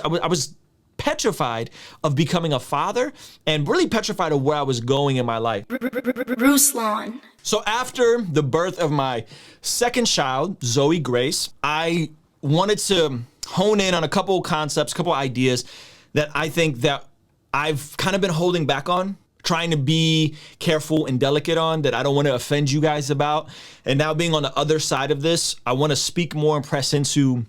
I was petrified of becoming a father and really petrified of where I was going in my life. Ruslan. So after the birth of my second child, Zoe Grace, I wanted to hone in on a couple concepts, a couple ideas that I think that I've kind of been holding back on, trying to be careful and delicate on, that I don't want to offend you guys about. And now being on the other side of this, I want to speak more and press into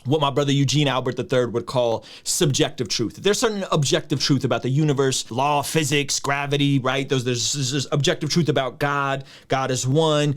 what my brother Eugene Albert III would call subjective truth. There's certain objective truth about the universe, law, physics, gravity, right? There's objective truth about God. God is one.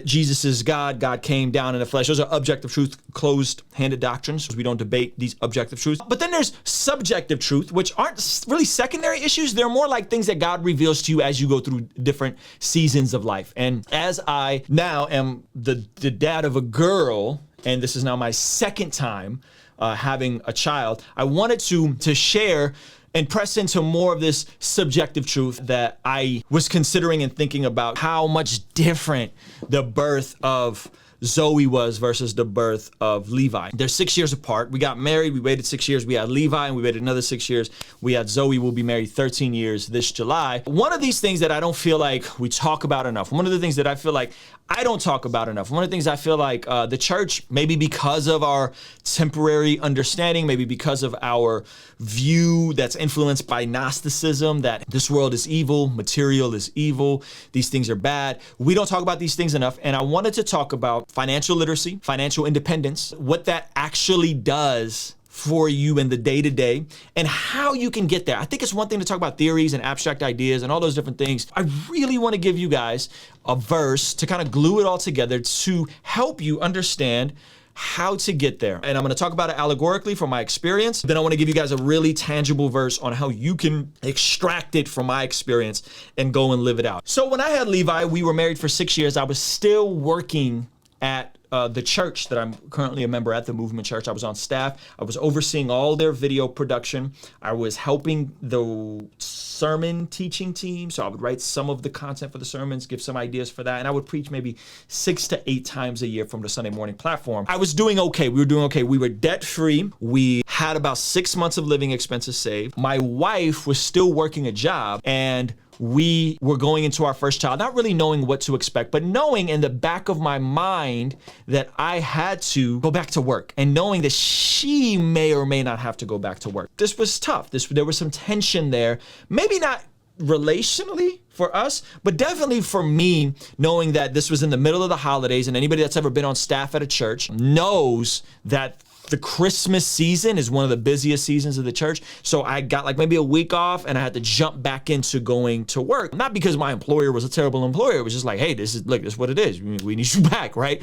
Jesus is God. God came down in the flesh. Those are objective truth, closed-handed doctrines. We don't debate these objective truths. But then there's subjective truth, which aren't really secondary issues. They're more like things that God reveals to you as you go through different seasons of life. And as I now am the dad of a girl, and this is now my second time having a child, I wanted to share and press into more of this subjective truth that I was considering and thinking about how much different the birth of Zoe was versus the birth of Levi. They're 6 years apart. We got married, we waited 6 years. We had Levi and we waited another 6 years. We had Zoe, we'll be married 13 years this July. One of these things that I don't feel like we talk about enough, one of the things that I feel like I don't talk about enough, one of the things I feel like the church, maybe because of our temporary understanding, maybe because of our view that's influenced by Gnosticism, that this world is evil, material is evil, these things are bad. We don't talk about these things enough. And I wanted to talk about financial literacy, financial independence, what that actually does for you in the day-to-day and how you can get there. I think it's one thing to talk about theories and abstract ideas and all those different things. I really want to give you guys a verse to kind of glue it all together to help you understand how to get there. And I'm going to talk about it allegorically from my experience. Then I want to give you guys a really tangible verse on how you can extract it from my experience and go and live it out. So when I had Levi, we were married for 6 years. I was still working at the church that I'm currently a member at, the Movement Church. I was on staff. I was overseeing all their video production. I was helping the sermon teaching team. So I would write some of the content for the sermons, give some ideas for that. And I would preach maybe 6 to 8 times a year from the Sunday morning platform. I was doing okay. We were doing okay. We were debt free. We had about 6 months of living expenses saved. My wife was still working a job, and we were going into our first child, not really knowing what to expect, but knowing in the back of my mind that I had to go back to work, and knowing that she may or may not have to go back to work. This was tough. There was some tension there, maybe not relationally for us, but definitely for me, knowing that this was in the middle of the holidays, and anybody that's ever been on staff at a church knows that the Christmas season is one of the busiest seasons of the church. So I got like maybe a week off and I had to jump back into going to work. Not because my employer was a terrible employer. It was just like, hey, this is what it is. We need you back, right?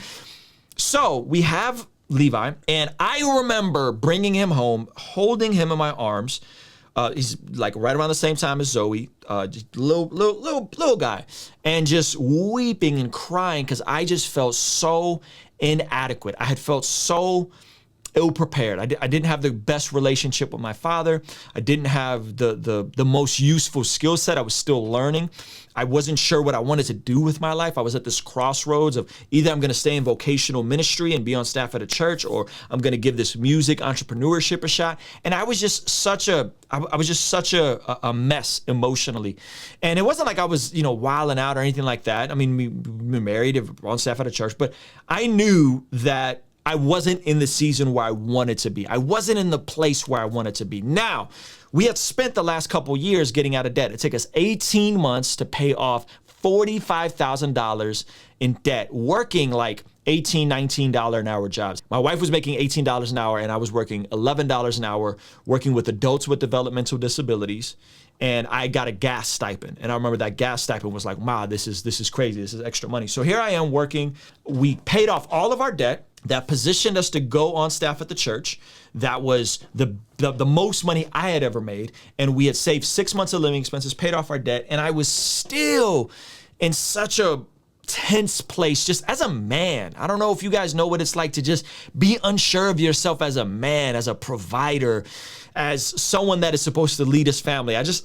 So we have Levi, and I remember bringing him home, holding him in my arms. He's like right around the same time as Zoe, just little guy, and just weeping and crying because I just felt so inadequate. I had felt so ill-prepared. I didn't have the best relationship with my father. I didn't have the most useful skill set. I was still learning. I wasn't sure what I wanted to do with my life. I was at this crossroads of either I'm going to stay in vocational ministry and be on staff at a church, or I'm going to give this music entrepreneurship a shot. And I was just such a mess emotionally. And it wasn't like I was, wilding out or anything like that. I mean, we were married, on staff at a church, but I knew that I wasn't in the season where I wanted to be. I wasn't in the place where I wanted to be. Now, we had spent the last couple years getting out of debt. It took us 18 months to pay off $45,000 in debt, working like $18, $19 an hour jobs. My wife was making $18 an hour and I was working $11 an hour, working with adults with developmental disabilities. And I got a gas stipend. And I remember that gas stipend was like, wow, this is crazy. This is extra money. So here I am working. We paid off all of our debt. That positioned us to go on staff at the church. That was the most money I had ever made. And we had saved 6 months of living expenses, paid off our debt. And I was still in such a tense place just as a man. I don't know if you guys know what it's like to just be unsure of yourself as a man, as a provider, as someone that is supposed to lead his family. I was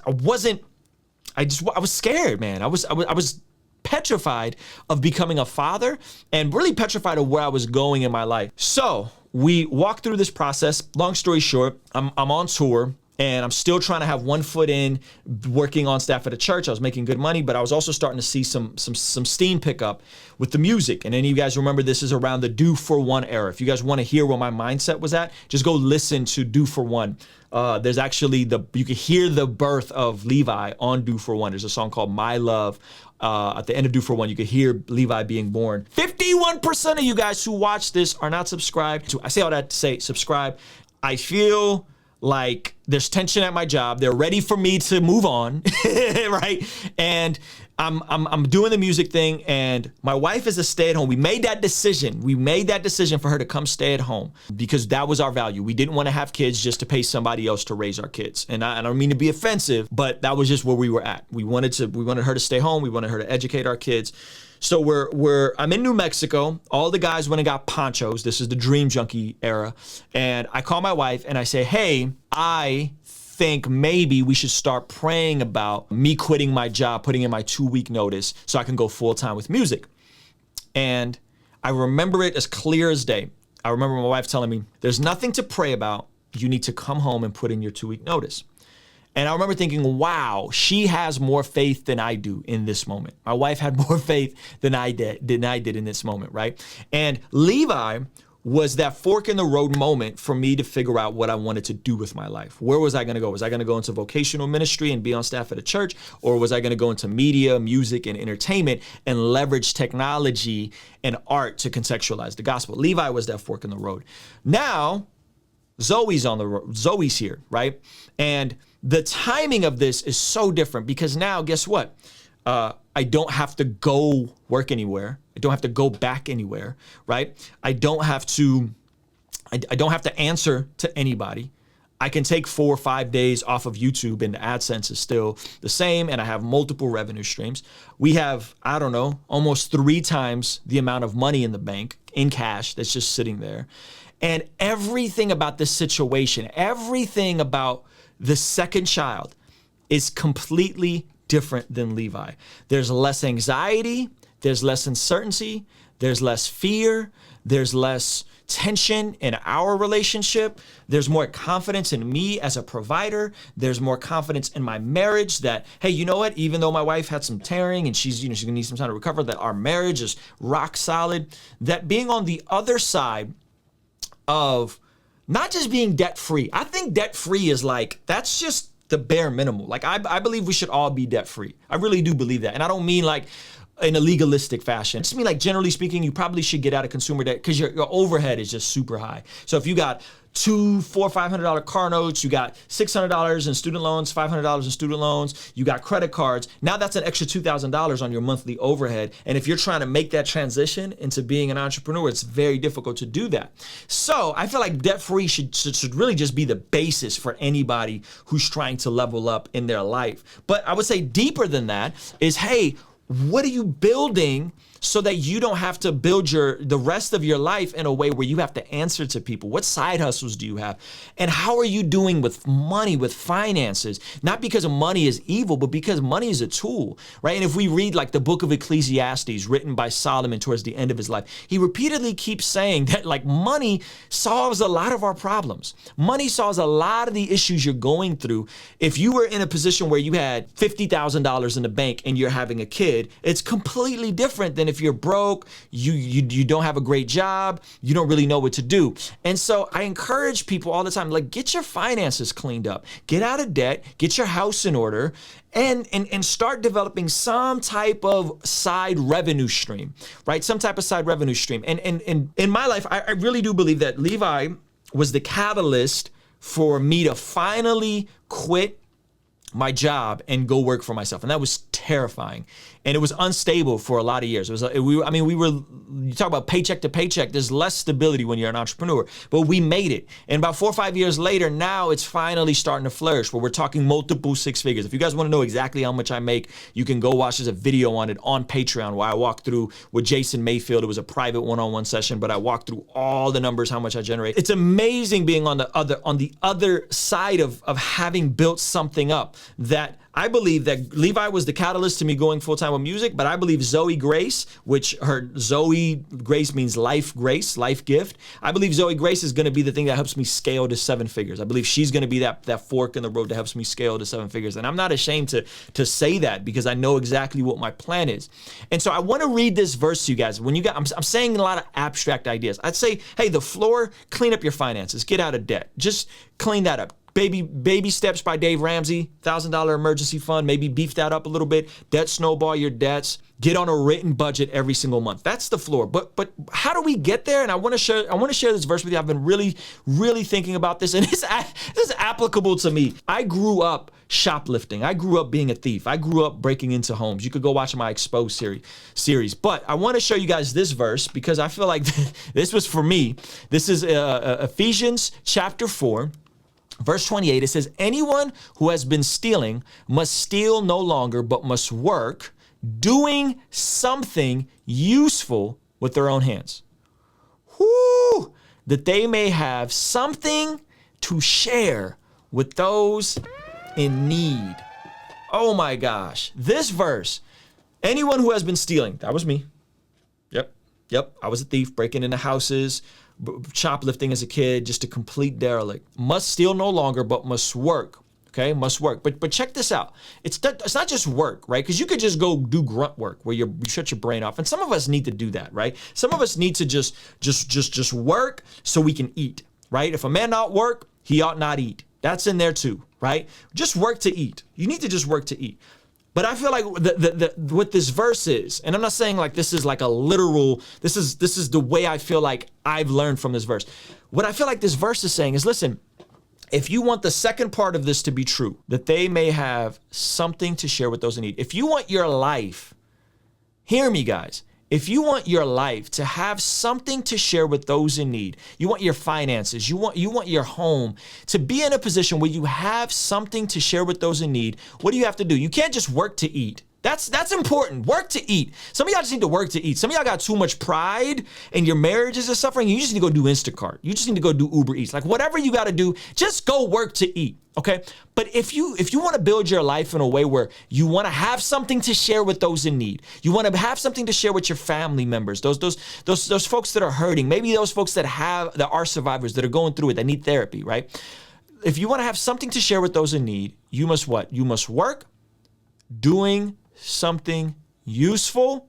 scared, man. I was petrified of becoming a father and really petrified of where I was going in my life. So we walk through this process. Long story short, I'm on tour. And I'm still trying to have one foot in working on staff at a church. I was making good money, but I was also starting to see some steam pick up with the music. And any of you guys remember, this is around the Do For One era. If you guys want to hear where my mindset was at, just go listen to Do For One. There's actually you can hear the birth of Levi on Do For One. There's a song called My Love. At the end of Do For One, you could hear Levi being born. 51% of you guys who watch this are not subscribed. So I say all that to say subscribe. I feel like there's tension at my job. They're ready for me to move on, right? And I'm doing the music thing, and my wife is a stay-at-home. We made that decision. We made that decision for her to come stay at home because that was our value. We didn't want to have kids just to pay somebody else to raise our kids. And I don't mean to be offensive, but that was just where we were at. We wanted her to stay home. We wanted her to educate our kids. So I'm in New Mexico. All the guys went and got ponchos. This is the Dream Junkie era. And I call my wife and I say, hey, I think maybe we should start praying about me quitting my job, putting in my 2-week notice so I can go full time with music. And I remember it as clear as day. I remember my wife telling me, there's nothing to pray about. You need to come home and put in your 2-week notice. And I remember thinking, wow, she has more faith than I do in this moment. My wife had more faith than I did in this moment, right? And Levi was that fork in the road moment for me to figure out what I wanted to do with my life. Where was I gonna go? Was I gonna go into vocational ministry and be on staff at a church? Or was I gonna go into media, music, and entertainment and leverage technology and art to contextualize the gospel? Levi was that fork in the road. Now, Zoe's on the road. Zoe's here, right? And the timing of this is so different because now, guess what? I don't have to go work anywhere. I don't have to go back anywhere, right? I don't have to answer to anybody. I can take 4 or 5 days off of YouTube and the AdSense is still the same and I have multiple revenue streams. We have, I don't know, almost 3 times the amount of money in the bank in cash that's just sitting there. And everything about this situation, everything about the second child is completely different than Levi. There's less anxiety, there's less uncertainty, there's less fear, there's less tension in our relationship. There's more confidence in me as a provider. There's more confidence in my marriage that, hey, you know what? Even though my wife had some tearing and she's gonna need some time to recover, that our marriage is rock solid. That being on the other side of not just being debt-free. I think debt-free is like, that's just the bare minimum. Like I believe we should all be debt-free. I really do believe that. And I don't mean like in a legalistic fashion. I just mean like generally speaking, you probably should get out of consumer debt because your overhead is just super high. So if you got $200, $400, $500 car notes, you got $600 in student loans, $500 in student loans, you got credit cards. Now that's an extra $2,000 on your monthly overhead. And if you're trying to make that transition into being an entrepreneur, it's very difficult to do that. So I feel like debt-free should really just be the basis for anybody who's trying to level up in their life. But I would say deeper than that is, hey, what are you building so that you don't have to build the rest of your life in a way where you have to answer to people? What side hustles do you have? And how are you doing with money, with finances? Not because money is evil, but because money is a tool, right? And if we read like the book of Ecclesiastes written by Solomon towards the end of his life, he repeatedly keeps saying that like money solves a lot of our problems. Money solves a lot of the issues you're going through. If you were in a position where you had $50,000 in the bank and you're having a kid, it's completely different than if you're broke, you don't have a great job, you don't really know what to do. And so I encourage people all the time, like, get your finances cleaned up, get out of debt, get your house in order, and start developing some type of side revenue stream, right? Some type of side revenue stream. And in my life, I really do believe that Levi was the catalyst for me to finally quit my job and go work for myself. And that was terrifying. And it was unstable for a lot of years. You talk about paycheck to paycheck, there's less stability when you're an entrepreneur, but we made it. And about 4 or 5 years later, now it's finally starting to flourish where we're talking multiple 6 figures. If you guys want to know exactly how much I make, you can go watch, there's a video on it on Patreon where I walk through with Jason Mayfield. It was a private one-on-one session, but I walked through all the numbers, how much I generate. It's amazing being on the other side of having built something up. that I believe that Levi was the catalyst to me going full-time with music, but I believe Zoe Grace, which her Zoe Grace means life grace, life gift. I believe Zoe Grace is going to be the thing that helps me scale to 7 figures. I believe she's going to be that fork in the road that helps me scale to 7 figures. And I'm not ashamed to say that because I know exactly what my plan is. And so I want to read this verse to you guys. I'm saying a lot of abstract ideas. I'd say, hey, the floor, clean up your finances, get out of debt. Just clean that up. Baby Steps by Dave Ramsey, $1,000 emergency fund, maybe beef that up a little bit, debt snowball your debts, get on a written budget every single month. That's the floor. But how do we get there? And I want to share this verse with you. I've been really thinking about this, and this is applicable to me. I grew up shoplifting. I grew up being a thief. I grew up breaking into homes. You could go watch my Exposed series. But I want to show you guys this verse because I feel like this was for me. This is Ephesians chapter 4. Verse 28, it says, anyone who has been stealing must steal no longer, but must work, doing something useful with their own hands. Whoo! That they may have something to share with those in need. Oh my gosh. This verse, anyone who has been stealing, that was me. Yep. I was a thief, breaking into houses, shoplifting as a kid, just a complete derelict. Must steal no longer, but must work. Okay, must work. But check this out. It's not just work, right? Because you could just go do grunt work where you shut your brain off. And some of us need to do that, right? Some of us need to just work so we can eat, right? If a man not work, he ought not eat. That's in there too, right? Just work to eat. You need to just work to eat. But I feel like what this verse is, and I'm not saying like this is like a literal, this is the way I feel like I've learned from this verse. What I feel like this verse is saying is, listen, if you want the second part of this to be true, that they may have something to share with those in need. If you want your life, hear me guys, if you want your life to have something to share with those in need, you want your finances, you want your home to be in a position where you have something to share with those in need, what do you have to do? You can't just work to eat. That's important. Work to eat. Some of y'all just need to work to eat. Some of y'all got too much pride and your marriages are suffering. You just need to go do Instacart. You just need to go do Uber Eats. Like whatever you got to do, just go work to eat. Okay. But if you want to build your life in a way where you want to have something to share with those in need, you want to have something to share with your family members, those folks that are hurting, maybe those folks that are survivors that are going through it, that need therapy, right? If you want to have something to share with those in need, you must what? You must work doing something useful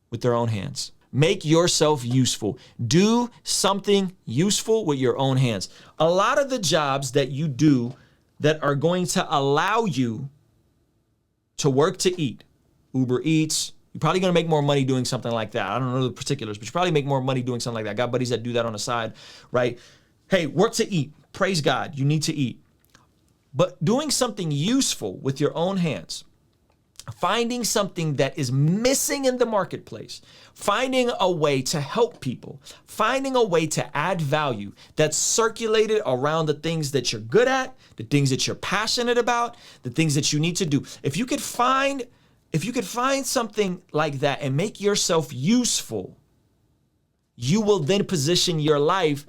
with their own hands. Make yourself useful. Do something useful with your own hands. A lot of the jobs that you do that are going to allow you to work to eat, Uber Eats, you're probably going to make more money doing something like that. I don't know the particulars, but you probably make more money doing something like that. I got buddies that do that on the side, right? Hey, work to eat. Praise God. You need to eat. But doing something useful with your own hands, finding something that is missing in the marketplace, finding a way to help people, finding a way to add value that's circulated around the things that you're good at, the things that you're passionate about, the things that you need to do. If you could find something like that and make yourself useful, you will then position your life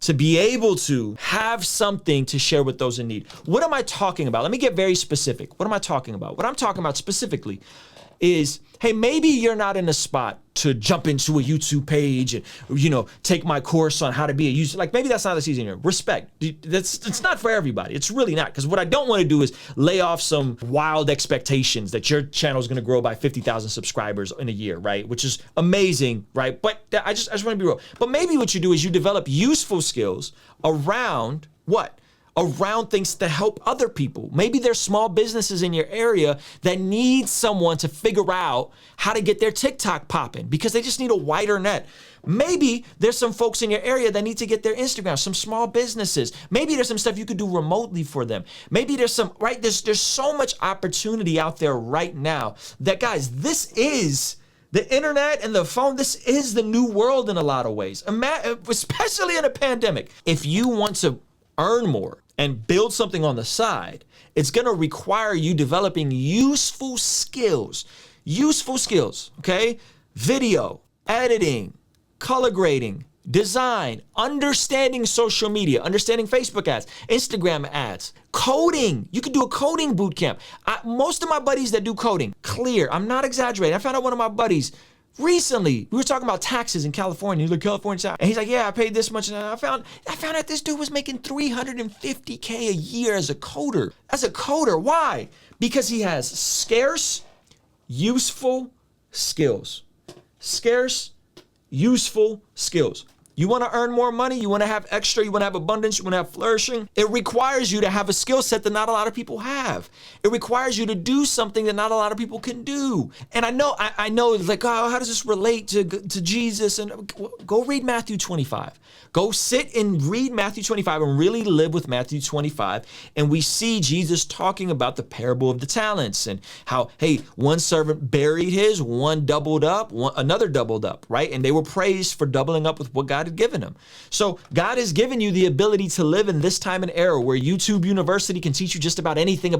to be able to have something to share with those in need. What am I talking about? Let me get very specific. What am I talking about? What I'm talking about specifically is, hey, maybe you're not in a spot to jump into a YouTube page and, take my course on how to be a user. Like maybe that's not the season here. Respect. It's not for everybody. It's really not. Because what I don't want to do is lay off some wild expectations that your channel is going to grow by 50,000 subscribers in a year, right? Which is amazing, right? But I just want to be real. But maybe what you do is you develop useful skills around what? Around things to help other people. Maybe there's small businesses in your area that need someone to figure out how to get their TikTok popping because they just need a wider net. Maybe there's some folks in your area that need to get their Instagram, some small businesses. Maybe there's some stuff you could do remotely for them. Maybe there's some, right? There's so much opportunity out there right now that, guys, this is the internet and the phone. This is the new world in a lot of ways, especially in a pandemic. If you want to earn more and build something on the side, it's going to require you developing useful skills, okay? Video, editing, color grading, design, understanding social media, understanding Facebook ads, Instagram ads, coding. You could do a coding boot camp. Most of my buddies that do coding, clear. I'm not exaggerating. I found out one of my buddies recently, we were talking about taxes in California. He's like, California tax. And he's like, yeah, I paid this much. And I found out this dude was making $350K a year as a coder. Why? Because he has scarce, useful skills. Scarce, useful skills. You want to earn more money? You want to have extra? You want to have abundance? You want to have flourishing? It requires you to have a skill set that not a lot of people have. It requires you to do something that not a lot of people can do. And I know it's like, oh, how does this relate to Jesus? And go read Matthew 25. Go sit and read Matthew 25 and really live with Matthew 25. And we see Jesus talking about the parable of the talents and how, hey, one servant buried his, one doubled up, another doubled up, right? And they were praised for doubling up with what God had given them. So God has given you the ability to live in this time and era where YouTube University can teach you just about anything,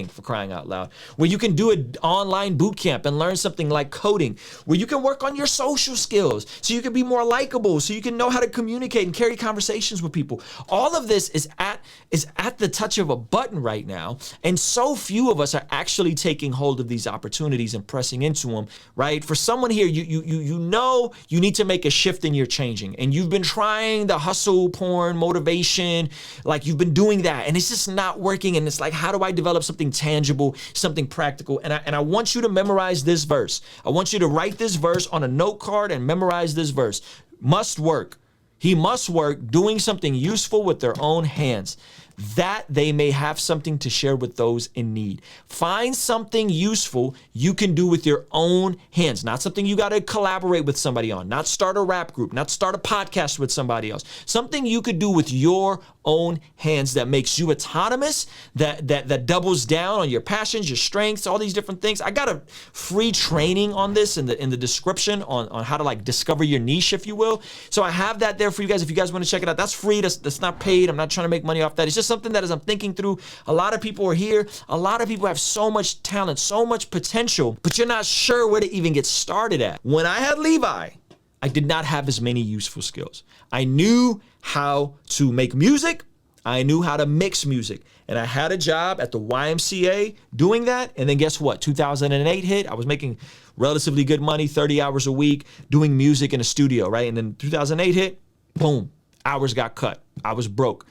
for crying out loud, where you can do an online boot camp and learn something like coding, where you can work on your social skills so you can be more likable, so you can know how to communicate and carry conversations with people. All of this is at the touch of a button right now, and so few of us are actually taking hold of these opportunities and pressing into them, right? For someone here, you know you need to make a shift and you're changing, and you've been trying the hustle porn motivation, like you've been doing that, and it's just not working, and it's like, how do I develop something tangible, something practical? And I want you to memorize this verse. I want you to write this verse on a note card and memorize this verse. Must work. He must work doing something useful with their own hands, that they may have something to share with those in need. Find something useful you can do with your own hands, not something you got to collaborate with somebody on, not start a rap group, not start a podcast with somebody else. Something you could do with your own hands that makes you autonomous, that doubles down on your passions, your strengths, all these different things. I got a free training on this in the description on how to like discover your niche, if you will. So I have that there for you guys. If you guys want to check it out, that's free. That's not paid. I'm not trying to make money off that. It's just something that as I'm thinking through, a lot of people are here. A lot of people have so much talent, so much potential, but you're not sure where to even get started at. When I had Levi, I did not have as many useful skills. I knew how to make music. I knew how to mix music. And I had a job at the YMCA doing that. And then guess what? 2008 hit. I was making relatively good money, 30 hours a week, doing music in a studio, right? And then 2008 hit, boom, hours got cut. I was broke,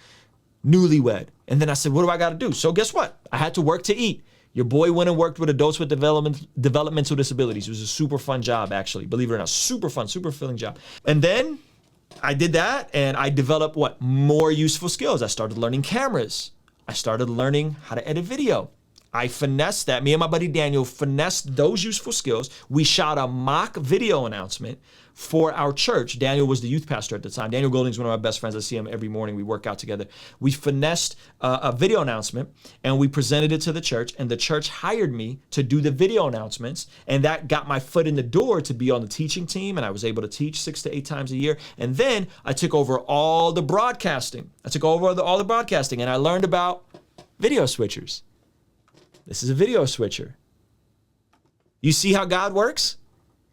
newlywed. And then I said, what do I got to do? So guess what? I had to work to eat. Your boy went and worked with adults with developmental disabilities. It was a super fun job, actually. Believe it or not, super fun, super fulfilling job. And then I did that and I developed more useful skills. I started learning cameras. I started learning how to edit video. I finessed that. Me and my buddy Daniel finessed those useful skills. We shot a mock video announcement for our church. Daniel was the youth pastor at the time. Daniel Golding's one of my best friends. I see him every morning. We work out together. We finessed a video announcement and we presented it to the church, and the church hired me to do the video announcements, and that got my foot in the door to be on the teaching team, and I was able to teach 6 to 8 times a year. And then I took over all the broadcasting. All the broadcasting, and I learned about video switchers. This is a video switcher. You see how God works?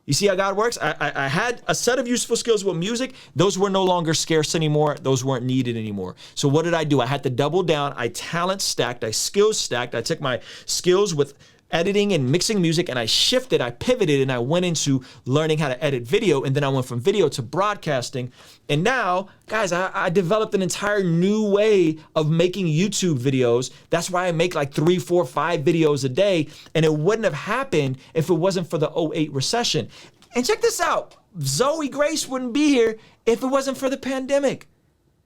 You see how God works? I had a set of useful skills with music. Those were no longer scarce anymore. Those weren't needed anymore. So what did I do? I had to double down. I talent stacked. I skills stacked. I took my skills with editing and mixing music, and I shifted, I pivoted, and I went into learning how to edit video, and then I went from video to broadcasting. And now, guys, I developed an entire new way of making YouTube videos. That's why I make like 3, 4, 5 videos a day, and it wouldn't have happened if it wasn't for the '08 recession. And check this out. Zoe Grace wouldn't be here if it wasn't for the pandemic.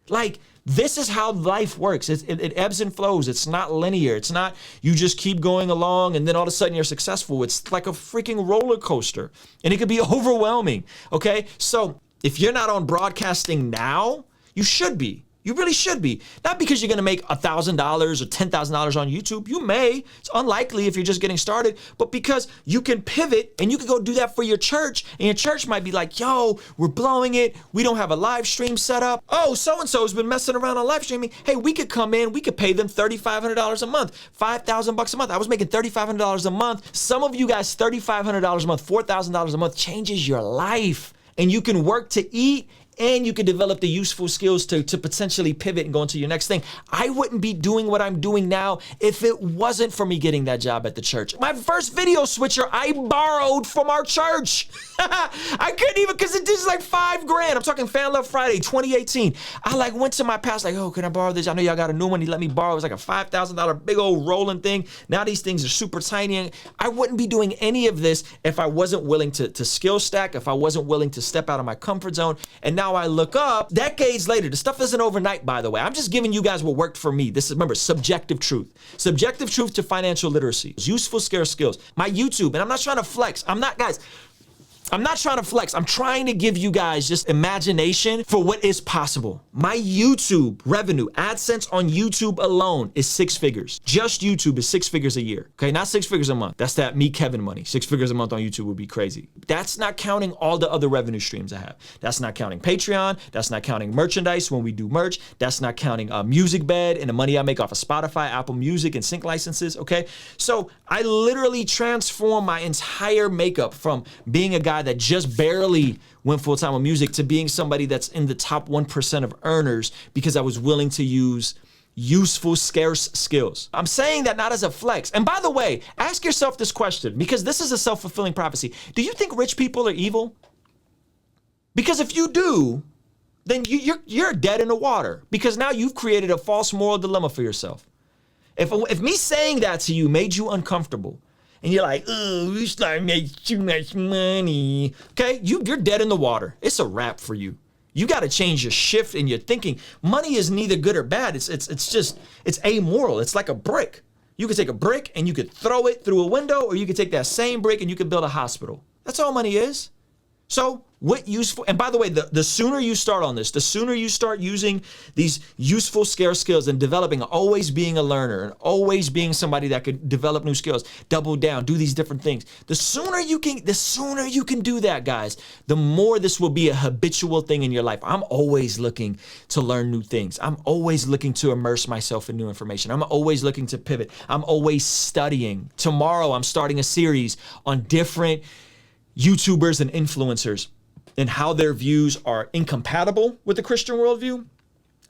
Like, this is how life works. It ebbs and flows. It's not linear. It's not you just keep going along and then all of a sudden you're successful. It's like a freaking roller coaster, and it could be overwhelming. Okay, so if you're not on broadcasting now, you should be. You really should be. Not because you're going to make $1,000 or $10,000 on YouTube. You may. It's unlikely if you're just getting started. But because you can pivot and you can go do that for your church. And your church might be like, yo, we're blowing it. We don't have a live stream set up. Oh, so-and-so has been messing around on live streaming. Hey, we could come in. We could pay them $3,500 a month, $5,000 a month. I was making $3,500 a month. Some of you guys, $3,500 a month, $4,000 a month changes your life. And you can work to eat and you can develop the useful skills to potentially pivot and go into your next thing. I wouldn't be doing what I'm doing now if it wasn't for me getting that job at the church. My first video switcher, I borrowed from our church. I couldn't even, because it is like $5,000. I'm talking Fan Love Friday, 2018. I like went to my pastor, like, oh, can I borrow this? I know y'all got a new one. He let me borrow. It was like a $5,000 big old rolling thing. Now these things are super tiny. And I wouldn't be doing any of this if I wasn't willing to skill stack, if I wasn't willing to step out of my comfort zone. And now I look up decades later. The stuff isn't overnight, by the way. I'm just giving you guys what worked for me. This is, remember, subjective truth. Subjective truth to financial literacy. Useful, scarce skills. My YouTube, and I'm not trying to flex. I'm not trying to flex. I'm trying to give you guys just imagination for what is possible. My YouTube revenue, AdSense on YouTube alone is 6 figures. Just YouTube is 6 figures a year. Okay, not 6 figures a month. That's that me, Kevin money. 6 figures a month on YouTube would be crazy. That's not counting all the other revenue streams I have. That's not counting Patreon. That's not counting merchandise when we do merch. That's not counting Music Bed and the money I make off of Spotify, Apple Music, and sync licenses, okay? So I literally transformed my entire makeup from being a guy that just barely went full-time on music to being somebody that's in the top 1% of earners because I was willing to use useful, scarce skills. I'm saying that not as a flex. And by the way, ask yourself this question, because this is a self-fulfilling prophecy. Do you think rich people are evil? Because if you do, then you're dead in the water, because now you've created a false moral dilemma for yourself. If me saying that to you made you uncomfortable, and you're like, oh, Ruslan makes too much money. Okay, you're dead in the water. It's a wrap for you. You got to change your shift in your thinking. Money is neither good or bad. It's amoral. It's like a brick. You could take a brick and you could throw it through a window, or you could take that same brick and you could build a hospital. That's all money is. So what useful, and by the way, the sooner you start on this, the sooner you start using these useful, scarce skills and developing, always being a learner and always being somebody that could develop new skills, double down, do these different things. The sooner you can do that, guys, the more this will be a habitual thing in your life. I'm always looking to learn new things. I'm always looking to immerse myself in new information. I'm always looking to pivot. I'm always studying. Tomorrow, I'm starting a series on different YouTubers and influencers and how their views are incompatible with the Christian worldview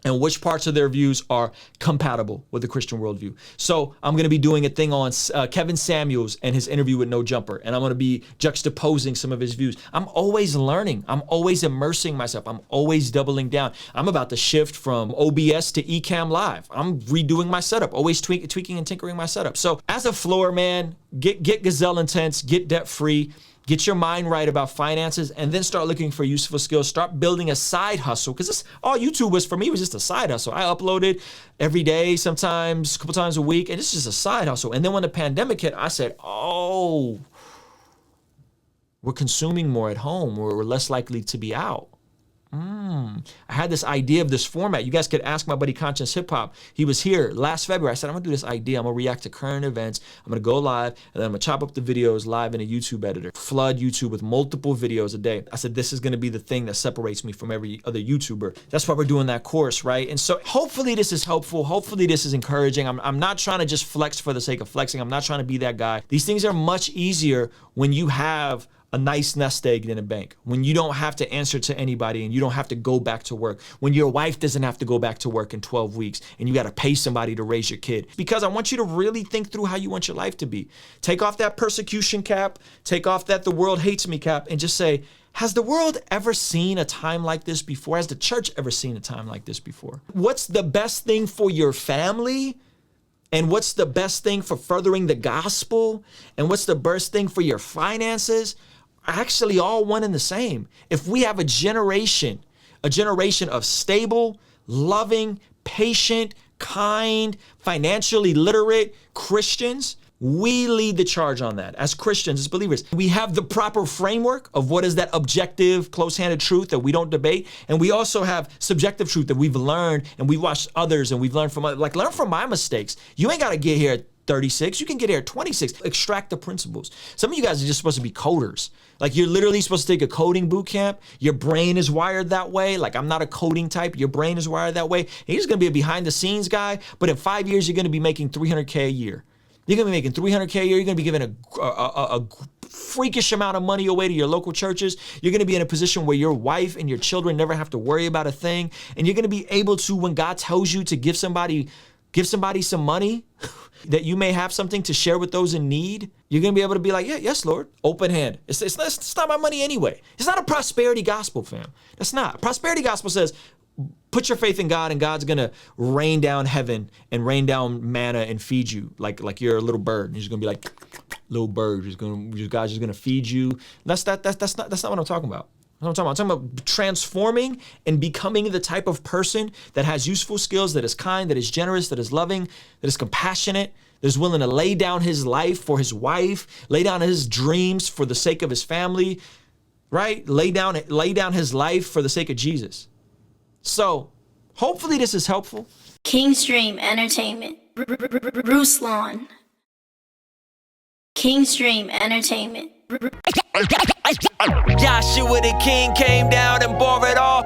and which parts of their views are compatible with the Christian worldview. So I'm going to be doing a thing on Kevin Samuels and his interview with No Jumper, and I'm going to be juxtaposing some of his views. I'm always learning. I'm always immersing myself. I'm always doubling down. I'm about to shift from OBS to Ecamm Live. I'm redoing my setup, always tweaking and tinkering my setup. So as a floor man, get gazelle intense, get debt free. Get your mind right about finances, and then start looking for useful skills. Start building a side hustle, because this all YouTube was for me was just a side hustle. I uploaded every day, sometimes a couple times a week, and it's just a side hustle. And then when the pandemic hit, I said, oh, we're consuming more at home. We're less likely to be out. I had this idea of this format. You guys could ask my buddy Conscious Hip Hop. He was here last February. I said, I'm gonna do this idea. I'm gonna react to current events. I'm gonna go live, and then I'm gonna chop up the videos live in a YouTube editor. Flood YouTube with multiple videos a day. I said, this is gonna be the thing that separates me from every other YouTuber. That's why we're doing that course, right? And so hopefully this is helpful. Hopefully this is encouraging. I'm not trying to just flex for the sake of flexing. I'm not trying to be that guy. These things are much easier when you have a nice nest egg in a bank, when you don't have to answer to anybody and you don't have to go back to work, when your wife doesn't have to go back to work in 12 weeks and you got to pay somebody to raise your kid. Because I want you to really think through how you want your life to be. Take off that persecution cap, take off that the world hates me cap, and just say, has the world ever seen a time like this before? Has the church ever seen a time like this before? What's the best thing for your family? And what's the best thing for furthering the gospel? And what's the best thing for your finances? Actually all one and the same. If we have a generation of stable, loving, patient, kind, financially literate Christians, we lead the charge on that. As Christians, as believers, we have the proper framework of what is that objective, close-handed truth that we don't debate. And we also have subjective truth that we've learned and we've watched others and we've learned from, like, learn from my mistakes. You ain't got to get here at 36, you can get here at 26. Extract the principles. Some of you guys are just supposed to be coders. Like, you're literally supposed to take a coding boot camp. Your brain is wired that way. Like, I'm not a coding type. Your brain is wired that way. And you're just going to be a behind the scenes guy, but in 5 years, you're going to be making $300K a year. You're going to be making $300K a year. You're going to be giving a freakish amount of money away to your local churches. You're going to be in a position where your wife and your children never have to worry about a thing. And you're going to be able to, when God tells you to give somebody some money, that you may have something to share with those in need, you're going to be able to be like, yeah, yes, Lord, open hand. It's not my money anyway. It's not a prosperity gospel, fam. That's not. Prosperity gospel says, put your faith in God and God's going to rain down heaven and rain down manna and feed you like you're a little bird. And you're just going to be like, little bird. God's just going to feed you. That's not what I'm talking about. I'm talking about transforming and becoming the type of person that has useful skills, that is kind, that is generous, that is loving, that is compassionate, that is willing to lay down his life for his wife, lay down his dreams for the sake of his family, right? Lay down his life for the sake of Jesus. So hopefully this is helpful. Kingstream Entertainment. Ruslan. Kingstream Entertainment. Joshua the king came down and bore it all.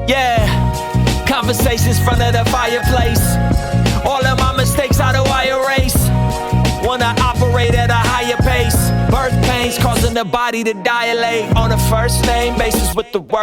Yeah, conversations front of the fireplace. All of my mistakes, how do I erase? Wanna operate at a higher pace. Birth pains causing the body to dilate. On a first name basis with the word